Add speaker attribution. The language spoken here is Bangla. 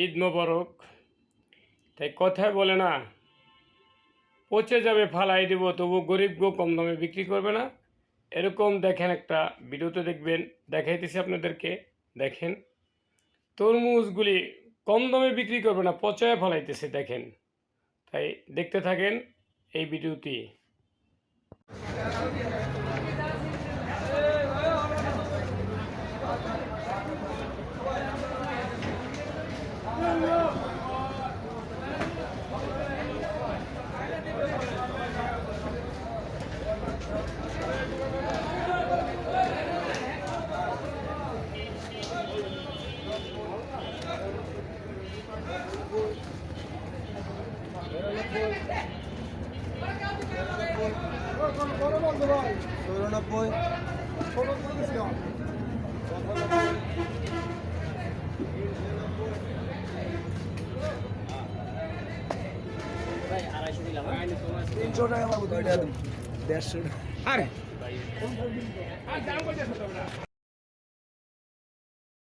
Speaker 1: ঈদ মোবারক। তাই কথায় বলে না, পচে যাবে ফালাই দেব, তবু গরিব গো কম দামে বিক্রি করবে না। এরকম দেখেন একটা ভিডিওতে দেখবেন, দেখাইতেছি আপনাদেরকে। দেখেন তরমুজগুলি কম দামে বিক্রি করবে না, পচায় ফেলাইতেছে দেখেন। তাই দেখতে থাকেন এই ভিডিওটি।
Speaker 2: আড়াইশো দিলাম,
Speaker 3: 300 টাকা লাগবে, 150
Speaker 1: আরে